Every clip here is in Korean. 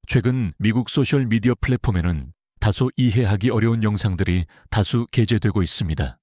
최근 미국 소셜미디어 플랫폼에는 다소 이해하기 어려운 영상들이 다수 게재되고 있습니다.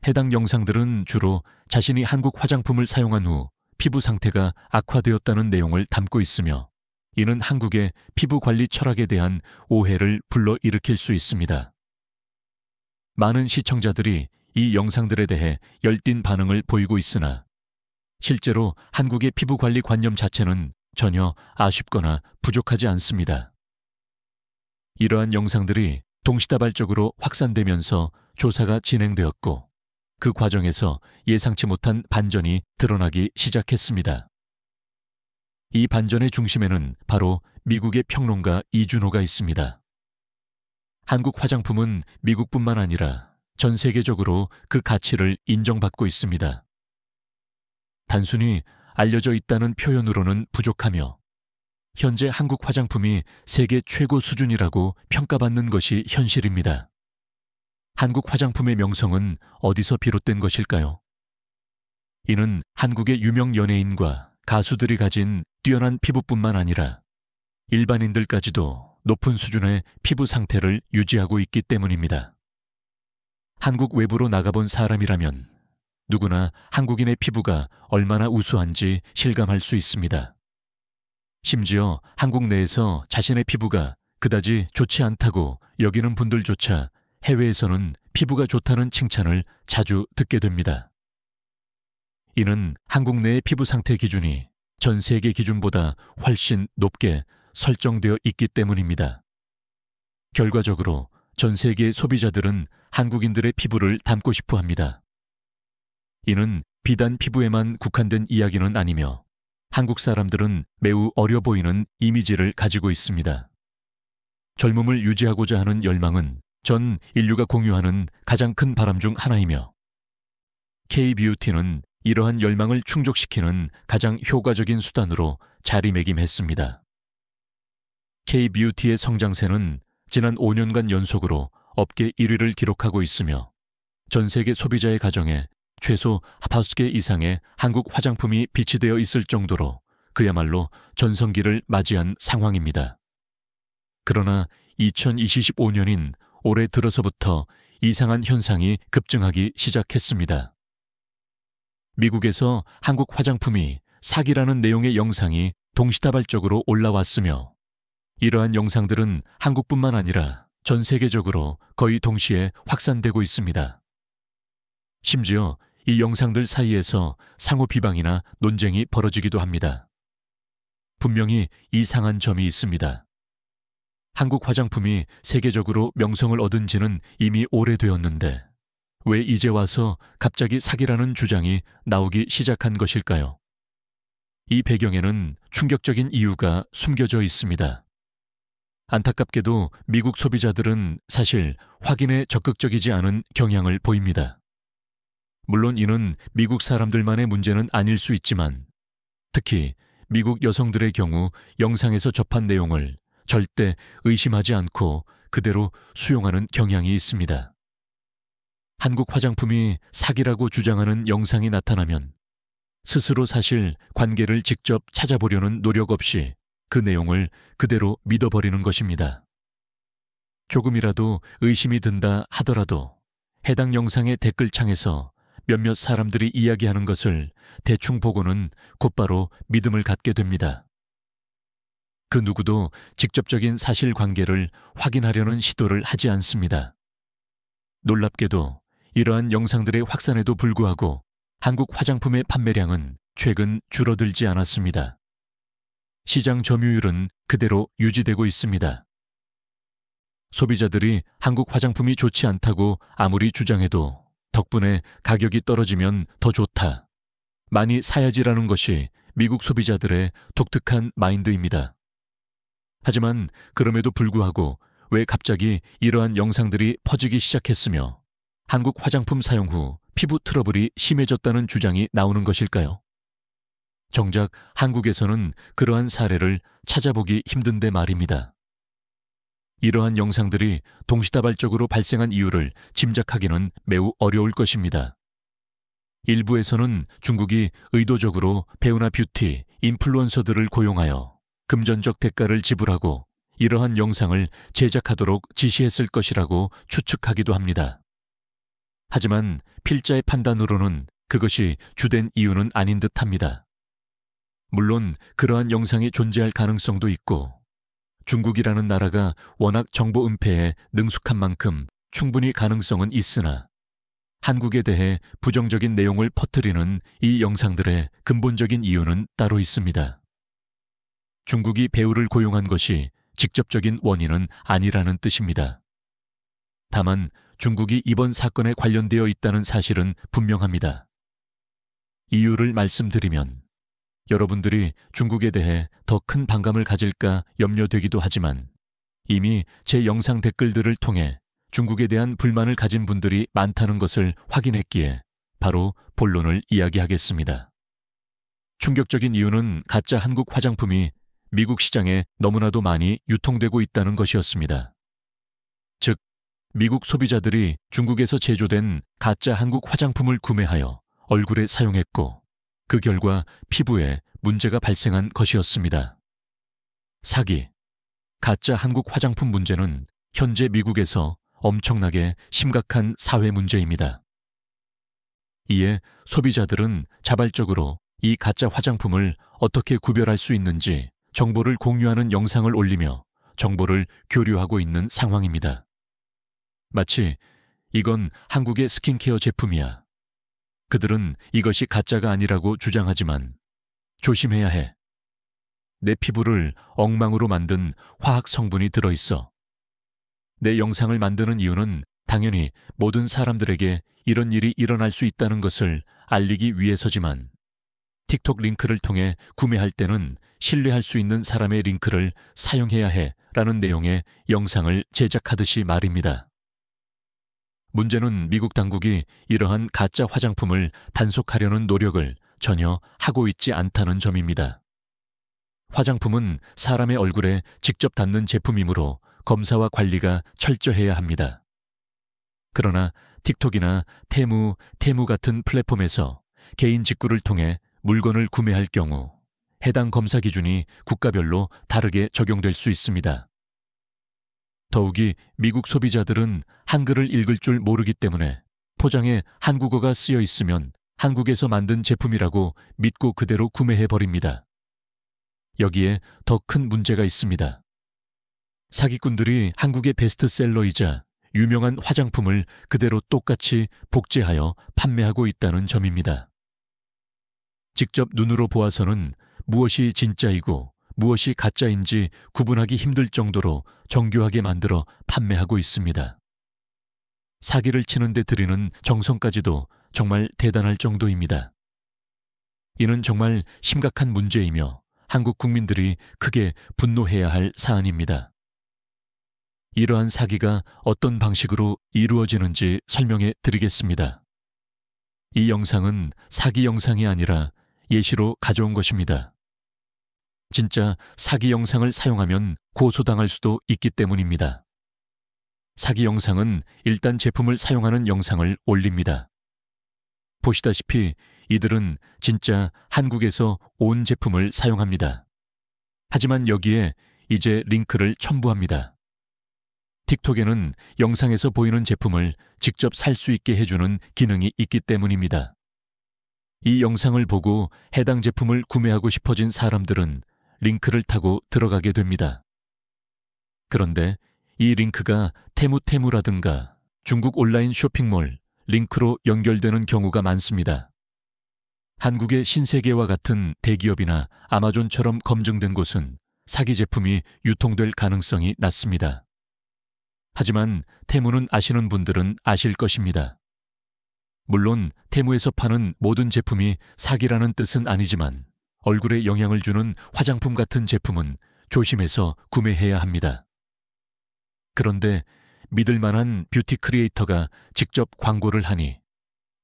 해당 영상들은 주로 자신이 한국 화장품을 사용한 후 피부 상태가 악화되었다는 내용을 담고 있으며, 이는 한국의 피부 관리 철학에 대한 오해를 불러일으킬 수 있습니다. 많은 시청자들이 이 영상들에 대해 열띤 반응을 보이고 있으나 실제로 한국의 피부 관리 관념 자체는 전혀 아쉽거나 부족하지 않습니다. 이러한 영상들이 동시다발적으로 확산되면서 조사가 진행되었고, 그 과정에서 예상치 못한 반전이 드러나기 시작했습니다. 이 반전의 중심에는 바로 미국의 평론가 이준호가 있습니다. 한국 화장품은 미국뿐만 아니라 전 세계적으로 그 가치를 인정받고 있습니다. 단순히 알려져 있다는 표현으로는 부족하며, 현재 한국 화장품이 세계 최고 수준이라고 평가받는 것이 현실입니다. 한국 화장품의 명성은 어디서 비롯된 것일까요? 이는 한국의 유명 연예인과 가수들이 가진 뛰어난 피부뿐만 아니라 일반인들까지도 높은 수준의 피부 상태를 유지하고 있기 때문입니다. 한국 외부로 나가본 사람이라면 누구나 한국인의 피부가 얼마나 우수한지 실감할 수 있습니다. 심지어 한국 내에서 자신의 피부가 그다지 좋지 않다고 여기는 분들조차 해외에서는 피부가 좋다는 칭찬을 자주 듣게 됩니다. 이는 한국 내의 피부 상태 기준이 전 세계 기준보다 훨씬 높게 설정되어 있기 때문입니다. 결과적으로 전 세계의 소비자들은 한국인들의 피부를 닮고 싶어 합니다. 이는 비단 피부에만 국한된 이야기는 아니며, 한국 사람들은 매우 어려 보이는 이미지를 가지고 있습니다. 젊음을 유지하고자 하는 열망은 전 인류가 공유하는 가장 큰 바람 중 하나이며, K-뷰티는 이러한 열망을 충족시키는 가장 효과적인 수단으로 자리매김했습니다. K-뷰티의 성장세는 지난 5년간 연속으로 업계 1위를 기록하고 있으며, 전 세계 소비자의 가정에 최소 5개 이상의 한국 화장품이 비치되어 있을 정도로 그야말로 전성기를 맞이한 상황입니다. 그러나 2025년인 올해 들어서부터 이상한 현상이 급증하기 시작했습니다. 미국에서 한국 화장품이 사기라는 내용의 영상이 동시다발적으로 올라왔으며, 이러한 영상들은 한국뿐만 아니라 전 세계적으로 거의 동시에 확산되고 있습니다. 심지어 이 영상들 사이에서 상호 비방이나 논쟁이 벌어지기도 합니다. 분명히 이상한 점이 있습니다. 한국 화장품이 세계적으로 명성을 얻은 지는 이미 오래되었는데 왜 이제 와서 갑자기 사기라는 주장이 나오기 시작한 것일까요? 이 배경에는 충격적인 이유가 숨겨져 있습니다. 안타깝게도 미국 소비자들은 사실 확인에 적극적이지 않은 경향을 보입니다. 물론 이는 미국 사람들만의 문제는 아닐 수 있지만, 특히 미국 여성들의 경우 영상에서 접한 내용을 절대 의심하지 않고 그대로 수용하는 경향이 있습니다. 한국 화장품이 사기라고 주장하는 영상이 나타나면 스스로 사실 관계를 직접 찾아보려는 노력 없이 그 내용을 그대로 믿어버리는 것입니다. 조금이라도 의심이 든다 하더라도 해당 영상의 댓글창에서 몇몇 사람들이 이야기하는 것을 대충 보고는 곧바로 믿음을 갖게 됩니다. 그 누구도 직접적인 사실관계를 확인하려는 시도를 하지 않습니다. 놀랍게도 이러한 영상들의 확산에도 불구하고 한국 화장품의 판매량은 최근 줄어들지 않았습니다. 시장 점유율은 그대로 유지되고 있습니다. 소비자들이 한국 화장품이 좋지 않다고 아무리 주장해도 덕분에 가격이 떨어지면 더 좋다, 많이 사야지라는 것이 미국 소비자들의 독특한 마인드입니다. 하지만 그럼에도 불구하고 왜 갑자기 이러한 영상들이 퍼지기 시작했으며 한국 화장품 사용 후 피부 트러블이 심해졌다는 주장이 나오는 것일까요? 정작 한국에서는 그러한 사례를 찾아보기 힘든데 말입니다. 이러한 영상들이 동시다발적으로 발생한 이유를 짐작하기는 매우 어려울 것입니다. 일부에서는 중국이 의도적으로 배우나 뷰티, 인플루언서들을 고용하여 금전적 대가를 지불하고 이러한 영상을 제작하도록 지시했을 것이라고 추측하기도 합니다. 하지만 필자의 판단으로는 그것이 주된 이유는 아닌 듯합니다. 물론 그러한 영상이 존재할 가능성도 있고 중국이라는 나라가 워낙 정보 은폐에 능숙한 만큼 충분히 가능성은 있으나 한국에 대해 부정적인 내용을 퍼뜨리는 이 영상들의 근본적인 이유는 따로 있습니다. 중국이 배우를 고용한 것이 직접적인 원인은 아니라는 뜻입니다. 다만 중국이 이번 사건에 관련되어 있다는 사실은 분명합니다. 이유를 말씀드리면 여러분들이 중국에 대해 더 큰 반감을 가질까 염려되기도 하지만 이미 제 영상 댓글들을 통해 중국에 대한 불만을 가진 분들이 많다는 것을 확인했기에 바로 본론을 이야기하겠습니다. 충격적인 이유는 가짜 한국 화장품이 미국 시장에 너무나도 많이 유통되고 있다는 것이었습니다. 즉, 미국 소비자들이 중국에서 제조된 가짜 한국 화장품을 구매하여 얼굴에 사용했고 그 결과 피부에 문제가 발생한 것이었습니다. 사기, 가짜 한국 화장품 문제는 현재 미국에서 엄청나게 심각한 사회 문제입니다. 이에 소비자들은 자발적으로 이 가짜 화장품을 어떻게 구별할 수 있는지 정보를 공유하는 영상을 올리며 정보를 교류하고 있는 상황입니다. 마치 이건 한국의 스킨케어 제품이야. 그들은 이것이 가짜가 아니라고 주장하지만 조심해야 해. 내 피부를 엉망으로 만든 화학 성분이 들어있어. 내 영상을 만드는 이유는 당연히 모든 사람들에게 이런 일이 일어날 수 있다는 것을 알리기 위해서지만 틱톡 링크를 통해 구매할 때는 신뢰할 수 있는 사람의 링크를 사용해야 해 라는 내용의 영상을 제작하듯이 말입니다. 문제는 미국 당국이 이러한 가짜 화장품을 단속하려는 노력을 전혀 하고 있지 않다는 점입니다. 화장품은 사람의 얼굴에 직접 닿는 제품이므로 검사와 관리가 철저해야 합니다. 그러나 틱톡이나 테무 같은 플랫폼에서 개인 직구를 통해 물건을 구매할 경우 해당 검사 기준이 국가별로 다르게 적용될 수 있습니다. 더욱이 미국 소비자들은 한글을 읽을 줄 모르기 때문에 포장에 한국어가 쓰여 있으면 한국에서 만든 제품이라고 믿고 그대로 구매해버립니다. 여기에 더 큰 문제가 있습니다. 사기꾼들이 한국의 베스트셀러이자 유명한 화장품을 그대로 똑같이 복제하여 판매하고 있다는 점입니다. 직접 눈으로 보아서는 무엇이 진짜이고 무엇이 가짜인지 구분하기 힘들 정도로 정교하게 만들어 판매하고 있습니다. 사기를 치는 데 들이는 정성까지도 정말 대단할 정도입니다. 이는 정말 심각한 문제이며 한국 국민들이 크게 분노해야 할 사안입니다. 이러한 사기가 어떤 방식으로 이루어지는지 설명해 드리겠습니다. 이 영상은 사기 영상이 아니라 예시로 가져온 것입니다. 진짜 사기 영상을 사용하면 고소당할 수도 있기 때문입니다. 사기 영상은 일단 제품을 사용하는 영상을 올립니다. 보시다시피 이들은 진짜 한국에서 온 제품을 사용합니다. 하지만 여기에 이제 링크를 첨부합니다. 틱톡에는 영상에서 보이는 제품을 직접 살 수 있게 해주는 기능이 있기 때문입니다. 이 영상을 보고 해당 제품을 구매하고 싶어진 사람들은 링크를 타고 들어가게 됩니다. 그런데 이 링크가 테무라든가 중국 온라인 쇼핑몰 링크로 연결되는 경우가 많습니다. 한국의 신세계와 같은 대기업이나 아마존처럼 검증된 곳은 사기 제품이 유통될 가능성이 낮습니다. 하지만 테무는 아시는 분들은 아실 것입니다. 물론 테무에서 파는 모든 제품이 사기라는 뜻은 아니지만 얼굴에 영향을 주는 화장품 같은 제품은 조심해서 구매해야 합니다. 그런데 믿을 만한 뷰티 크리에이터가 직접 광고를 하니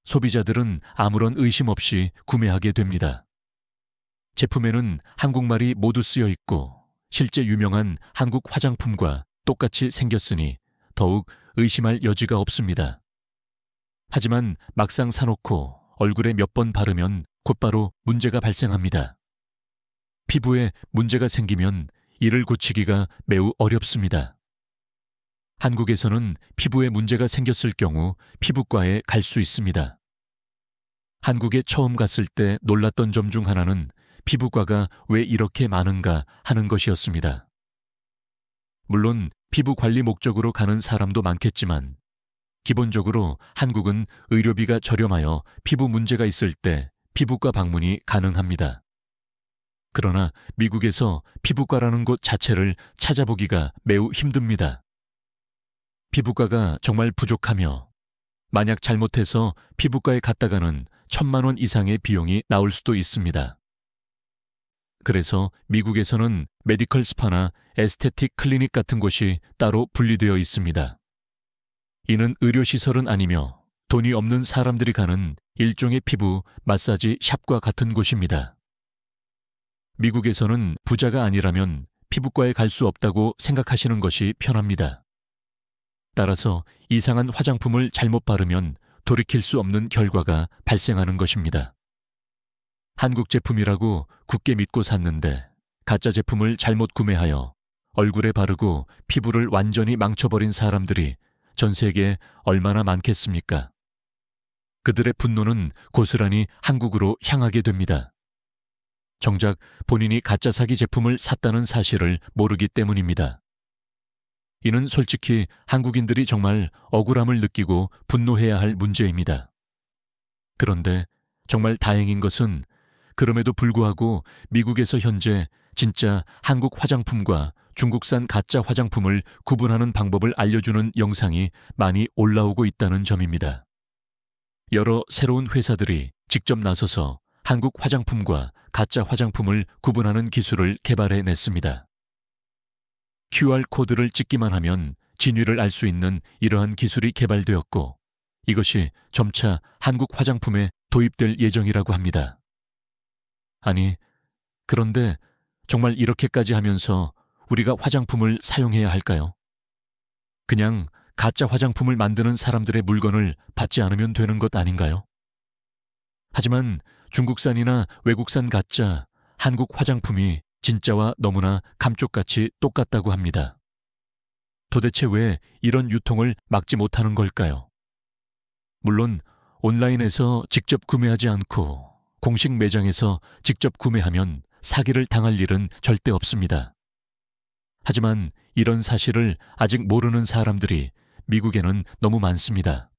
소비자들은 아무런 의심 없이 구매하게 됩니다. 제품에는 한국말이 모두 쓰여 있고 실제 유명한 한국 화장품과 똑같이 생겼으니 더욱 의심할 여지가 없습니다. 하지만 막상 사놓고 얼굴에 몇 번 바르면 곧바로 문제가 발생합니다. 피부에 문제가 생기면 이를 고치기가 매우 어렵습니다. 한국에서는 피부에 문제가 생겼을 경우 피부과에 갈 수 있습니다. 한국에 처음 갔을 때 놀랐던 점 중 하나는 피부과가 왜 이렇게 많은가 하는 것이었습니다. 물론 피부 관리 목적으로 가는 사람도 많겠지만 기본적으로 한국은 의료비가 저렴하여 피부 문제가 있을 때 피부과 방문이 가능합니다. 그러나 미국에서 피부과라는 곳 자체를 찾아보기가 매우 힘듭니다. 피부과가 정말 부족하며 만약 잘못해서 피부과에 갔다가는 1,000만 원 이상의 비용이 나올 수도 있습니다. 그래서 미국에서는 메디컬 스파나 에스테틱 클리닉 같은 곳이 따로 분리되어 있습니다. 이는 의료시설은 아니며 돈이 없는 사람들이 가는 일종의 피부 마사지 샵과 같은 곳입니다. 미국에서는 부자가 아니라면 피부과에 갈 수 없다고 생각하시는 것이 편합니다. 따라서 이상한 화장품을 잘못 바르면 돌이킬 수 없는 결과가 발생하는 것입니다. 한국 제품이라고 굳게 믿고 샀는데 가짜 제품을 잘못 구매하여 얼굴에 바르고 피부를 완전히 망쳐버린 사람들이 전 세계에 얼마나 많겠습니까? 그들의 분노는 고스란히 한국으로 향하게 됩니다. 정작 본인이 가짜 사기 제품을 샀다는 사실을 모르기 때문입니다. 이는 솔직히 한국인들이 정말 억울함을 느끼고 분노해야 할 문제입니다. 그런데 정말 다행인 것은 그럼에도 불구하고 미국에서 현재 진짜 한국 화장품과 중국산 가짜 화장품을 구분하는 방법을 알려주는 영상이 많이 올라오고 있다는 점입니다. 여러 새로운 회사들이 직접 나서서 한국 화장품과 가짜 화장품을 구분하는 기술을 개발해냈습니다. QR코드를 찍기만 하면 진위를 알 수 있는 이러한 기술이 개발되었고 이것이 점차 한국 화장품에 도입될 예정이라고 합니다. 아니, 그런데 정말 이렇게까지 하면서 우리가 화장품을 사용해야 할까요? 그냥 가짜 화장품을 만드는 사람들의 물건을 받지 않으면 되는 것 아닌가요? 하지만 중국산이나 외국산 가짜, 한국 화장품이 진짜와 너무나 감쪽같이 똑같다고 합니다. 도대체 왜 이런 유통을 막지 못하는 걸까요? 물론 온라인에서 직접 구매하지 않고 공식 매장에서 직접 구매하면 사기를 당할 일은 절대 없습니다. 하지만 이런 사실을 아직 모르는 사람들이 미국에는 너무 많습니다.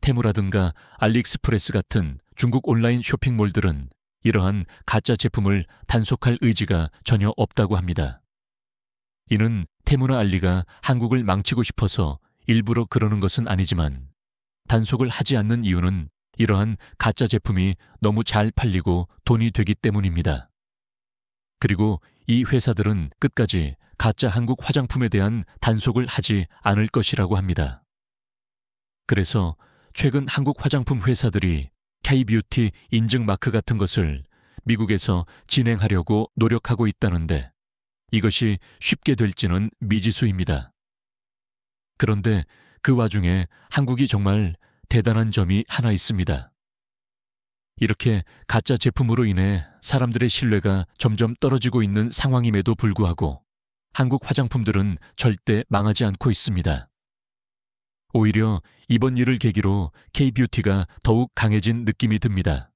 테무라든가 알리익스프레스 같은 중국 온라인 쇼핑몰들은 이러한 가짜 제품을 단속할 의지가 전혀 없다고 합니다. 이는 테무나 알리가 한국을 망치고 싶어서 일부러 그러는 것은 아니지만 단속을 하지 않는 이유는 이러한 가짜 제품이 너무 잘 팔리고 돈이 되기 때문입니다. 그리고 이 회사들은 끝까지 가짜 한국 화장품에 대한 단속을 하지 않을 것이라고 합니다. 그래서 최근 한국 화장품 회사들이 K-뷰티 인증 마크 같은 것을 미국에서 진행하려고 노력하고 있다는데 이것이 쉽게 될지는 미지수입니다. 그런데 그 와중에 한국이 정말 대단한 점이 하나 있습니다. 이렇게 가짜 제품으로 인해 사람들의 신뢰가 점점 떨어지고 있는 상황임에도 불구하고 한국 화장품들은 절대 망하지 않고 있습니다. 오히려 이번 일을 계기로 K-뷰티가 더욱 강해진 느낌이 듭니다.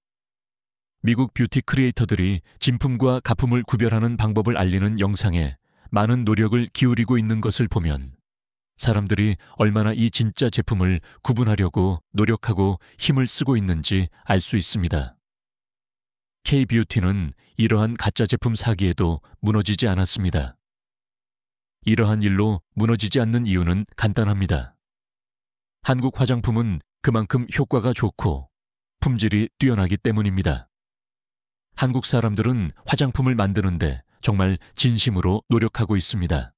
미국 뷰티 크리에이터들이 진품과 가품을 구별하는 방법을 알리는 영상에 많은 노력을 기울이고 있는 것을 보면 사람들이 얼마나 이 진짜 제품을 구분하려고 노력하고 힘을 쓰고 있는지 알 수 있습니다. K-뷰티는 이러한 가짜 제품 사기에도 무너지지 않았습니다. 이러한 일로 무너지지 않는 이유는 간단합니다. 한국 화장품은 그만큼 효과가 좋고 품질이 뛰어나기 때문입니다. 한국 사람들은 화장품을 만드는데 정말 진심으로 노력하고 있습니다.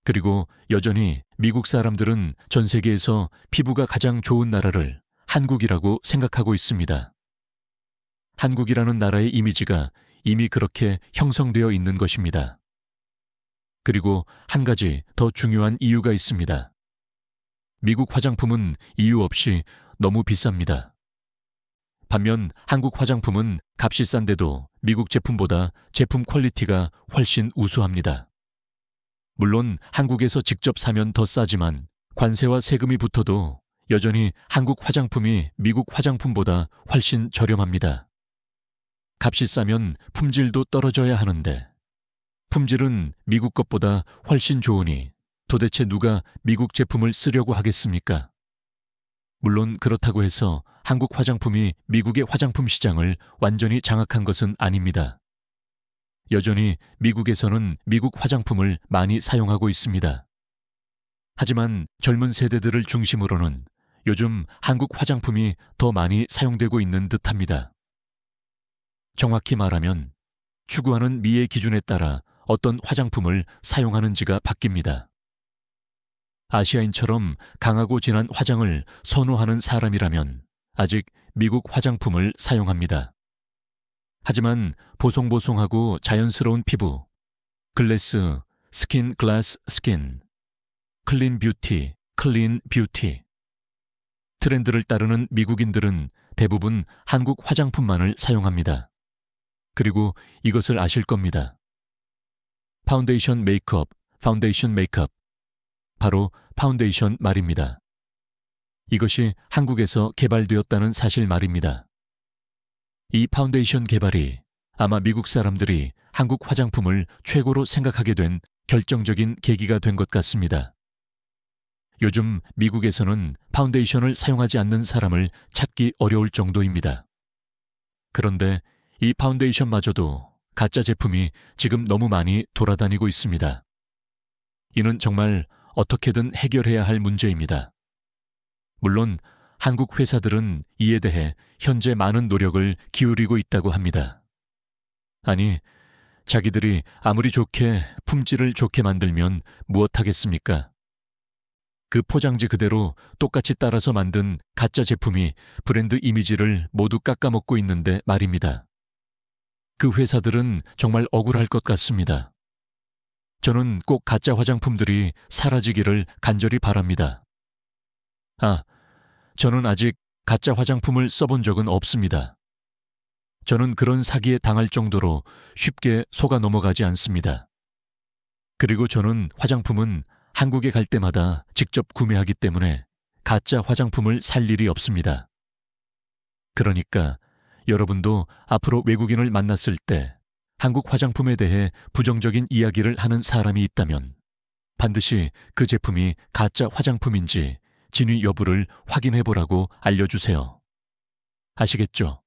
그리고 여전히 미국 사람들은 전 세계에서 피부가 가장 좋은 나라를 한국이라고 생각하고 있습니다. 한국이라는 나라의 이미지가 이미 그렇게 형성되어 있는 것입니다. 그리고 한 가지 더 중요한 이유가 있습니다. 미국 화장품은 이유 없이 너무 비쌉니다. 반면 한국 화장품은 값이 싼데도 미국 제품보다 제품 퀄리티가 훨씬 우수합니다. 물론 한국에서 직접 사면 더 싸지만 관세와 세금이 붙어도 여전히 한국 화장품이 미국 화장품보다 훨씬 저렴합니다. 값이 싸면 품질도 떨어져야 하는데 품질은 미국 것보다 훨씬 좋으니 도대체 누가 미국 제품을 쓰려고 하겠습니까? 물론 그렇다고 해서 한국 화장품이 미국의 화장품 시장을 완전히 장악한 것은 아닙니다. 여전히 미국에서는 미국 화장품을 많이 사용하고 있습니다. 하지만 젊은 세대들을 중심으로는 요즘 한국 화장품이 더 많이 사용되고 있는 듯합니다. 정확히 말하면 추구하는 미의 기준에 따라 어떤 화장품을 사용하는지가 바뀝니다. 아시아인처럼 강하고 진한 화장을 선호하는 사람이라면 아직 미국 화장품을 사용합니다. 하지만 보송보송하고 자연스러운 피부, 글래스, 스킨 글라스 스킨, 클린 뷰티, 클린 뷰티. 트렌드를 따르는 미국인들은 대부분 한국 화장품만을 사용합니다. 그리고 이것을 아실 겁니다. 파운데이션 메이크업, 파운데이션 메이크업. 바로 파운데이션 말입니다. 이것이 한국에서 개발되었다는 사실 말입니다. 이 파운데이션 개발이 아마 미국 사람들이 한국 화장품을 최고로 생각하게 된 결정적인 계기가 된 것 같습니다. 요즘 미국에서는 파운데이션을 사용하지 않는 사람을 찾기 어려울 정도입니다. 그런데 이 파운데이션마저도 가짜 제품이 지금 너무 많이 돌아다니고 있습니다. 이는 정말 어떻게든 해결해야 할 문제입니다. 물론 한국 회사들은 이에 대해 현재 많은 노력을 기울이고 있다고 합니다. 아니, 자기들이 아무리 좋게 품질을 좋게 만들면 무엇하겠습니까? 그 포장지 그대로 똑같이 따라서 만든 가짜 제품이 브랜드 이미지를 모두 깎아먹고 있는데 말입니다. 그 회사들은 정말 억울할 것 같습니다. 저는 꼭 가짜 화장품들이 사라지기를 간절히 바랍니다. 저는 아직 가짜 화장품을 써본 적은 없습니다. 저는 그런 사기에 당할 정도로 쉽게 속아 넘어가지 않습니다. 그리고 저는 화장품은 한국에 갈 때마다 직접 구매하기 때문에 가짜 화장품을 살 일이 없습니다. 그러니까 여러분도 앞으로 외국인을 만났을 때 한국 화장품에 대해 부정적인 이야기를 하는 사람이 있다면 반드시 그 제품이 가짜 화장품인지 진위 여부를 확인해보라고 알려주세요. 아시겠죠?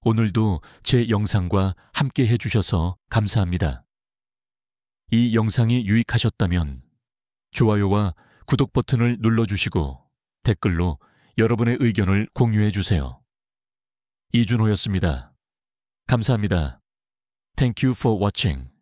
오늘도 제 영상과 함께 해주셔서 감사합니다. 이 영상이 유익하셨다면 좋아요와 구독 버튼을 눌러주시고 댓글로 여러분의 의견을 공유해주세요. 이준호였습니다. 감사합니다. Thank you for watching.